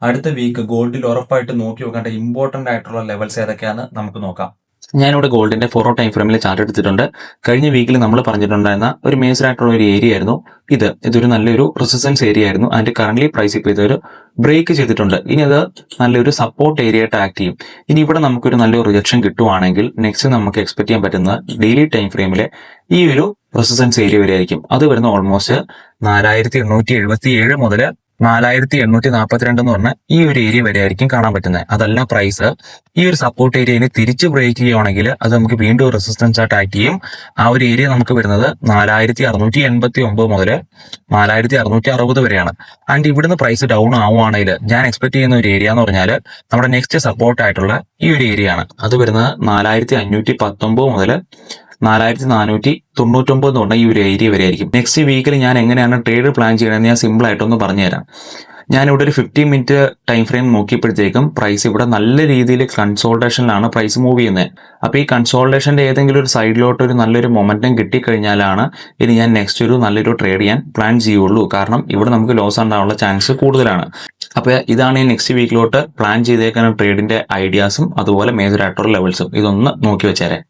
അടുത്ത വീക്ക് ഗോൾഡിൽ ഉറപ്പായിട്ട് നോക്കി നോക്കേണ്ട ഇമ്പോർട്ടന്റ് ആയിട്ടുള്ള ലെവൽസ് ഏതൊക്കെയാണെന്ന് നമുക്ക് നോക്കാം. ഞാനിവിടെ ഗോൾഡിന്റെ 4 ടൈം ഫ്രെയിമിൽ ചാർട്ട് എടുത്തിട്ടുണ്ട്. കഴിഞ്ഞ വീക്കിൽ നമ്മൾ പറഞ്ഞിട്ടുണ്ടായിരുന്ന ഒരു മേജർ ആയിട്ടുള്ള ഒരു ഏരിയ ആയിരുന്നു ഇതൊരു നല്ലൊരു റെസിസ്റ്റൻസ് ഏരിയ ആയിരുന്നു. അതിന്റെ കറന്റ് പ്രൈസ് ഇപ്പോൾ ഇതൊരു ബ്രേക്ക് ചെയ്തിട്ടുണ്ട്. ഇനി അത് നല്ലൊരു സപ്പോർട്ട് ഏരിയ ആയിട്ട് ആക്ട് ചെയ്യും. ഇനി ഇവിടെ നമുക്കൊരു നല്ലൊരു റിജക്ഷൻ കിട്ടുവാണെങ്കിൽ നെക്സ്റ്റ് നമുക്ക് എക്സ്പെക്ട് ചെയ്യാൻ പറ്റുന്ന ഡെയിലി ടൈം ഫ്രെയിമിലെ ഈ ഒരു റെസിസ്റ്റൻസ് ഏരിയ വരെ ആയിരിക്കും. അത് വരുന്ന ഓൾമോസ്റ്റ് 4877 മുതൽ 4842 എന്ന് പറഞ്ഞ ഈ ഒരു ഏരിയ വരെ ആയിരിക്കും കാണാൻ പറ്റുന്നത്. അതല്ല പ്രൈസ് ഈ ഒരു സപ്പോർട്ട് ഏരിയനെ തിരിച്ച് ബ്രേക്ക് ചെയ്യുകയാണെങ്കിൽ അത് നമുക്ക് വീണ്ടും റെസിസ്റ്റൻസ് ആയിട്ട് ആക്ട് ചെയ്യും. ആ ഒരു ഏരിയ നമുക്ക് വരുന്നത് 4689 മുതൽ 4660 വരെയാണ്. ആൻഡ് ഇവിടുന്ന് പ്രൈസ് ഡൗൺ ആവുകയാണെങ്കിൽ ഞാൻ എക്സ്പെക്ട് ചെയ്യുന്ന ഒരു ഏരിയ എന്ന് പറഞ്ഞാൽ നമ്മുടെ നെക്സ്റ്റ് സപ്പോർട്ട് ആയിട്ടുള്ള ഈ ഒരു ഏരിയ ആണ്. അത് വരുന്നത് 4519 മുതൽ 4499 എന്ന് പറഞ്ഞ ഈ ഒരു ഏരിയ വരെ ആയിരിക്കും. നെക്സ്റ്റ് വീക്കിൽ ഞാൻ എങ്ങനെയാണ് ട്രേഡ് പ്ലാൻ ചെയ്യണമെന്ന് ഞാൻ സിമ്പിൾ ആയിട്ടൊന്ന് പറഞ്ഞുതരാം. ഞാനിവിടെ ഒരു 15 മിനിറ്റ് ടൈം ഫ്രെയിം നോക്കിയപ്പോഴത്തേക്കും പ്രൈസ് ഇവിടെ നല്ല രീതിയിൽ കൺസോൾട്ടേഷനിലാണ് പ്രൈസ് മൂവ് ചെയ്യുന്നത്. അപ്പോൾ ഈ കൺസോൾട്ടേഷന്റെ ഏതെങ്കിലും ഒരു സൈഡിലോട്ട് ഒരു നല്ലൊരു മൊമെന്റം കിട്ടിക്കഴിഞ്ഞാലാണ് ഇനി ഞാൻ നെക്സ്റ്റ് ഒരു നല്ലൊരു ട്രേഡ് ചെയ്യാൻ പ്ലാൻ ചെയ്യുള്ളൂ. കാരണം ഇവിടെ നമുക്ക് ലോസ് ഉണ്ടാവാനുള്ള ചാൻസ് കൂടുതലാണ്. അപ്പോൾ ഇതാണ് ഈ നെക്സ്റ്റ് വീക്കിലോട്ട് പ്ലാൻ ചെയ്തേക്കുന്ന ട്രേഡിന്റെ ഐഡിയാസും അതുപോലെ മേജർ ആയിട്ടുള്ള ലെവൽസും. ഇതൊന്ന് നോക്കി വെച്ചേരെ.